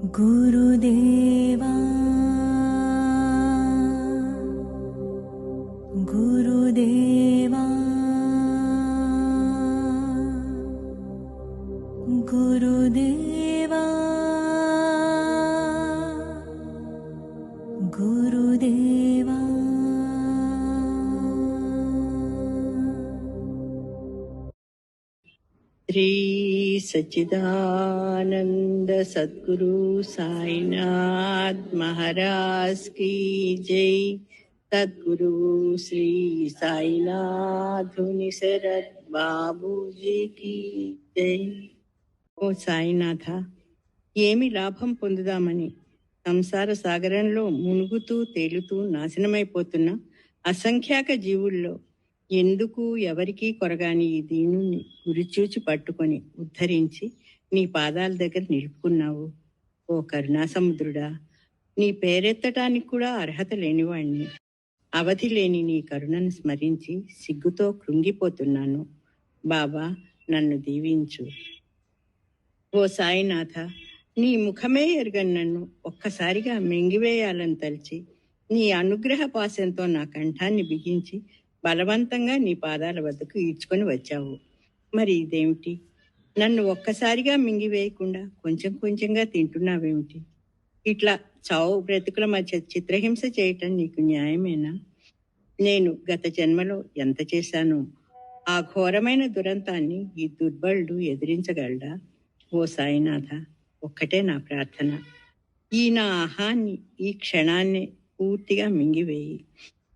गुरुदेवा गुरुदेवा गुरुदेवा गुरुदेवा श्री सच्चिदानंद सद्गुरु साईनाथ महाराज की जय। सद्गुरु श्री साईनाथ शरद బాబూజీ की జై। ఓ సాయినాథ, ఏమి లాభం పొందుదామని సంసార సాగరంలో మునుగుతూ తేలుతూ నాశనమైపోతున్న అసంఖ్యాక జీవుల్లో ఎందుకు ఎవరికీ కొరగాని ఈ దీనుణ్ణి గురిచూచి పట్టుకొని ఉద్ధరించి నీ పాదాల దగ్గర నిలుపుకున్నావు. ఓ కరుణాసముద్రుడా, నీ పేరెత్తటానికి కూడా అర్హత లేనివాణ్ణి. అవధి లేని నీ కరుణను స్మరించి సిగ్గుతో కృంగిపోతున్నాను. బాబా, నన్ను దీవించు. ఓ సాయినాథ, నీ ముఖమే ఎరగని నన్ను ఒక్కసారిగా మింగివేయాలని తలిచి నీ అనుగ్రహ పాశంతో నా కంఠాన్ని బిగించి బలవంతంగా నీ పాదాల వద్దకు ఈడ్చుకొని వచ్చావు. మరి ఇదేమిటి? నన్ను ఒక్కసారిగా మింగివేయకుండా కొంచెం కొంచెంగా తింటున్నావేమిటి? ఇట్లా చావు బ్రతుకుల మధ్య చిత్రహింస చేయటం నీకు న్యాయమేనా? నేను గత జన్మలో ఎంత చేశానో ఆ ఘోరమైన దురంతాన్ని ఈ దుర్బలుడు ఎదిరించగలడా? ఓ సాయినాథ, ఒక్కటే నా ప్రార్థన, ఈ నా అహాన్ని ఈ క్షణాన్నే పూర్తిగా మింగివేయి.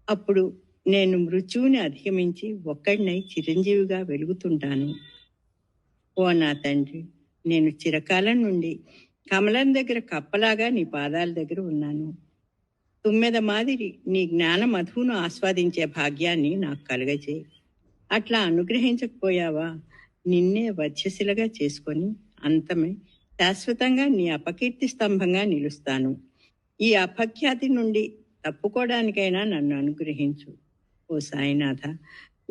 అప్పుడు నేను మృత్యువుని అధిగమించి ఒక్కడినై చిరంజీవిగా వెలుగుతుంటాను. ఓ నా తండ్రి, నేను చిరకాలం నుండి కమలం దగ్గర కప్పలాగా నీ పాదాల దగ్గర ఉన్నాను. తుమ్మెద మాదిరి నీ జ్ఞాన మధువును ఆస్వాదించే భాగ్యాన్ని నాకు కలగజేయి. అట్లా అనుగ్రహించకపోయావా, నిన్నే వధ్యశిలగా చేసుకొని అంతమై శాశ్వతంగా నీ అపకీర్తి స్తంభంగా నిలుస్తాను. ఈ అపఖ్యాతి నుండి తప్పుకోవడానికైనా నన్ను అనుగ్రహించు. ఓ సాయినాథ,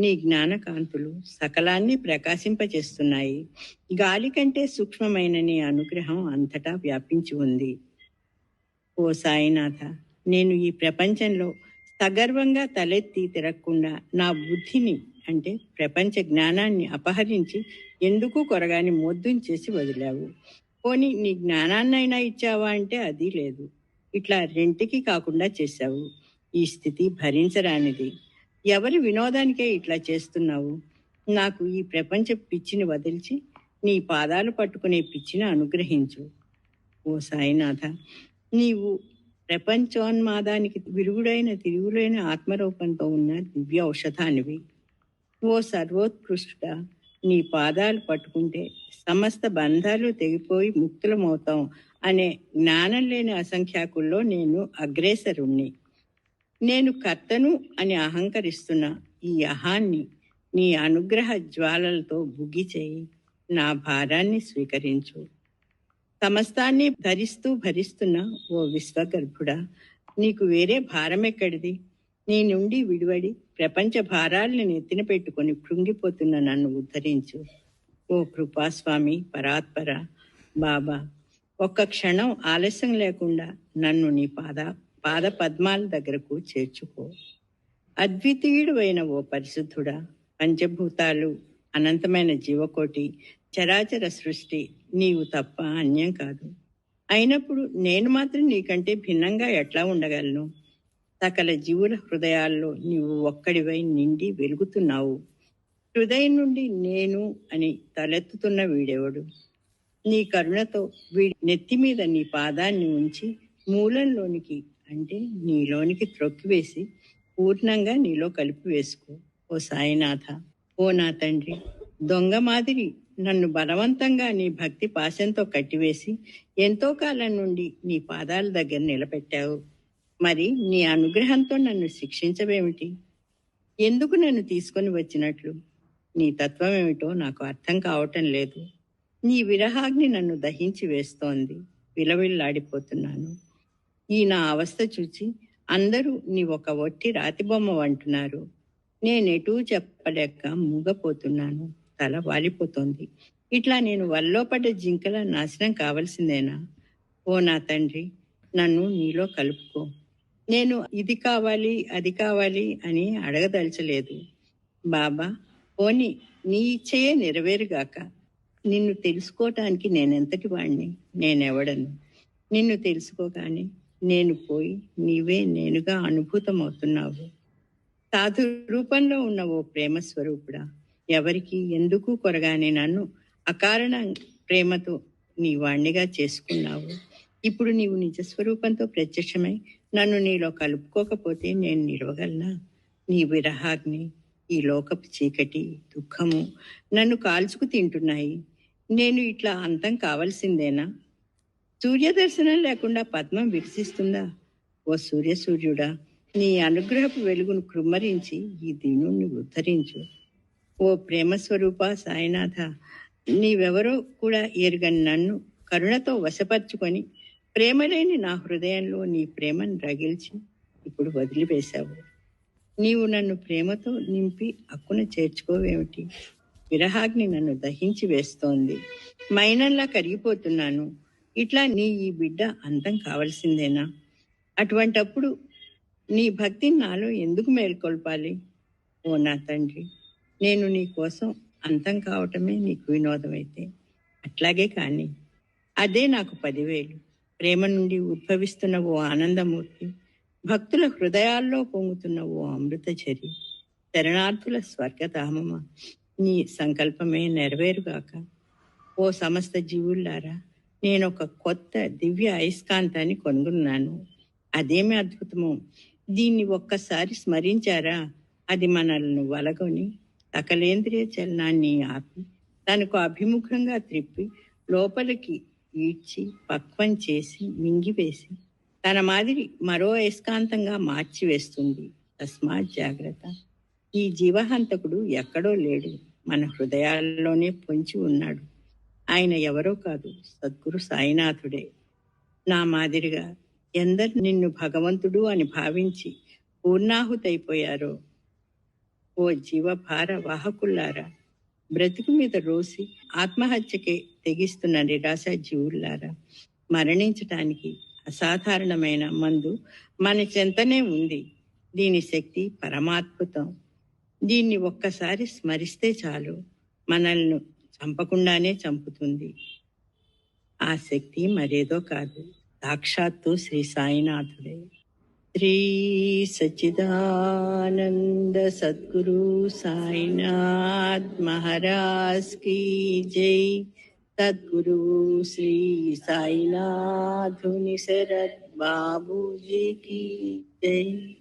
నీ జ్ఞానకాంతులు సకలాన్ని ప్రకాశింపచేస్తున్నాయి. గాలి కంటే సూక్ష్మమైన నీ అనుగ్రహం అంతటా వ్యాపించి ఉంది. ఓ సాయినాథ, నేను ఈ ప్రపంచంలో సగర్వంగా తలెత్తి తిరగకుండా నా బుద్ధిని అంటే ప్రపంచ జ్ఞానాన్ని అపహరించి ఎందుకు కొరగాని మొద్దుని వదిలావు. పోనీ నీ జ్ఞానాన్నైనా ఇచ్చావా అంటే అది లేదు. ఇట్లా రెంటికి కాకుండా చేశావు. ఈ స్థితి భరించరానిది. ఎవరి వినోదానికే ఇట్లా చేస్తున్నావు? నాకు ఈ ప్రపంచ పిచ్చిని వదిల్చి నీ పాదాలు పట్టుకునే పిచ్చిని అనుగ్రహించు. ఓ సాయినాథ, నీవు ప్రపంచోన్మాదానికి విరుగుడైన తిరుగులైన ఆత్మరూపంతో ఉన్న దివ్య ఔషధానివి. ఓ సర్వోత్కృష్ట, నీ పాదాలు పట్టుకుంటే సమస్త బంధాలు తెగిపోయి ముక్తులమవుతాం అనే జ్ఞానం లేని అసంఖ్యాకుల్లో నేను అగ్రేసరుణ్ణి. నేను కర్తను అని అహంకరిస్తున్న ఈ అహాన్ని నీ అనుగ్రహ జ్వాలలతో బుగ్గి చేయి. నా భారాన్ని స్వీకరించు. సమస్తాన్ని ధరిస్తూ భరిస్తున్న ఓ విశ్వగర్భుడా, నీకు వేరే భారం ఎక్కడిది? నీ నుండి విడివడి ప్రపంచ భారాల్ని నెత్తిన పెట్టుకొని కృంగిపోతున్న నన్ను ఉద్ధరించు. ఓ కృపాస్వామి పరాత్పర బాబా, ఒక్క క్షణం ఆలస్యం లేకుండా నన్ను నీ పాద పద్మాల దగ్గరకు చేర్చుకో. అద్వితీయుడు అయిన ఓ పరిశుద్ధుడా, పంచభూతాలు, అనంతమైన జీవకోటి, చరాచర సృష్టి నీవు తప్ప అన్యం కాదు. అయినప్పుడు నేను మాత్రం నీకంటే భిన్నంగా ఎట్లా ఉండగలను? సకల జీవుల హృదయాల్లో నీవు ఒక్కడివై నిండి వెలుగుతున్నావు. హృదయం నుండి నేను అని తలెత్తుతున్న వీడెవడు? నీ కరుణతో వీడి నెత్తి మీద నీ పాదాన్ని ఉంచి మూలంలోనికి అంటే నీలోనికి త్రొక్కివేసి పూర్ణంగా నీలో కలిపి వేసుకో. ఓ సాయినాథ, ఓ నా తండ్రి, దొంగ మాదిరి నన్ను బలవంతంగా నీ భక్తి పాశంతో కట్టివేసి ఎంతో కాలం నుండి నీ పాదాల దగ్గర నిలబెట్టావు. మరి నీ అనుగ్రహంతో నన్ను శిక్షించవేమిటి? ఎందుకు నన్ను తీసుకొని వచ్చినట్లు? నీ తత్వం ఏమిటో నాకు అర్థం కావటం లేదు. నీ విరహాగ్ని నన్ను దహించి వేస్తోంది. విలవిల్లాడిపోతున్నాను. ఈ నా అవస్థ చూచి అందరూ నీ ఒక ఒట్టి రాతిబొమ్మ అంటున్నారు. నేనెటూ చెప్పలేక మూగపోతున్నాను. తల వాలిపోతోంది. ఇట్లా నేను వల్లో పడ్డ జింకల నాశనం కావలసిందేనా? ఓ నా తండ్రి, నన్ను నీలో కలుపుకో. నేను ఇది కావాలి, అది కావాలి అని అడగదలచలేదు. బాబా, పోనీ నీ ఇచ్చయే నెరవేరుగాక. నిన్ను తెలుసుకోవటానికి నేనెంతటి వాణ్ణి, నేనెవడను. నిన్ను తెలుసుకోగానే నేను పోయి నీవే నేనుగా అనుభూతమవుతున్నావు. సాధు రూపంలో ఉన్న ఓ ప్రేమ స్వరూపుడా, ఎవరికి ఎందుకు కొరగానే నన్ను అకారణ ప్రేమతో నీ వాణ్ణిగా చేసుకున్నావు. ఇప్పుడు నీవు నిజస్వరూపంతో ప్రత్యక్షమై నన్ను నీలో కలుపుకోకపోతే నేను నిలవగలనా? నీ విరహాగ్ని, ఈ లోకపు చీకటి, దుఃఖము నన్ను కాల్చుకు తింటున్నాయి. నేను ఇట్లా అంతం కావలసిందేనా? సూర్యదర్శనం లేకుండా పద్మం వికసిస్తుందా? ఓ సూర్యుడా, నీ అనుగ్రహపు వెలుగును కృమ్మరించి ఈ దీనుణ్ణి ఉద్ధరించు. ఓ ప్రేమ స్వరూప సాయినాథ, నీవెవరో కూడా ఎరుగని నన్ను కరుణతో వశపరుచుకొని ప్రేమలేని నా హృదయంలో నీ ప్రేమను రగిల్చి ఇప్పుడు వదిలివేశావు. నీవు నన్ను ప్రేమతో నింపి అక్కున చేర్చుకోవేమిటి? విరహాగ్ని నన్ను దహించి వేస్తోంది. మైనంలా కరిగిపోతున్నాను. ఇట్లా నీ ఈ బిడ్డ అంతం కావలసిందేనా? అటువంటప్పుడు నీ భక్తిని నాలో ఎందుకు మేల్కొల్పాలి? ఓ నా తండ్రి, నేను నీ కోసం అంతం కావటమే నీకు వినోదమైతే అట్లాగే కానీ. అదే నాకు 10,000. ప్రేమ నుండి ఉద్భవిస్తున్న ఓ ఆనందమూర్తి, భక్తుల హృదయాల్లో పొంగుతున్న ఓ అమృతచరి, శరణార్థుల స్వర్గధామమా, నీ సంకల్పమే నెరవేరుగాక. ఓ సమస్త జీవుల్లారా, నేనొక కొత్త దివ్య అయస్కాంతాన్ని కొనుగొన్నాను. అదేమి అద్భుతమో! దీన్ని ఒక్కసారి స్మరించారా, అది మనల్ని వలగొని సకలేంద్రియ చలనాన్ని ఆపి తనకు అభిముఖంగా త్రిప్పి లోపలికి ఈడ్చి పక్వం చేసి మింగివేసి తన మాదిరి మరో అయస్కాంతంగా మార్చివేస్తుంది. తస్మాత్ జాగ్రత్త. ఈ జీవహంతకుడు ఎక్కడో లేడు, మన హృదయాల్లోనే పొంచి ఉన్నాడు. ఆయన ఎవరో కాదు, సద్గురు సాయినాథుడే. నా మాదిరిగా ఎందరు నిన్ను భగవంతుడు అని భావించి పూర్ణాహుతైపోయారో. ఓ జీవభార వాహకుల్లారా, బ్రతుకు మీద రోసి ఆత్మహత్యకే తెగిస్తున్న నిరాశ జీవుల్లారా, మరణించటానికి అసాధారణమైన మందు మన చెంతనే ఉంది. దీని శక్తి పరమాద్భుతం. దీన్ని ఒక్కసారి స్మరిస్తే చాలు, మనల్ని చంపకుండానే చంపుతుంది. ఆ శక్తి మరేదో కాదు, సాక్షాత్తు శ్రీ సాయినాథుడే. శ్రీ సచ్చిదానంద సద్గురు సాయినాథ్ మహారాజ్ की जय. सद्गुरु श्री साईनाथ निसरत बाबू जी की जय.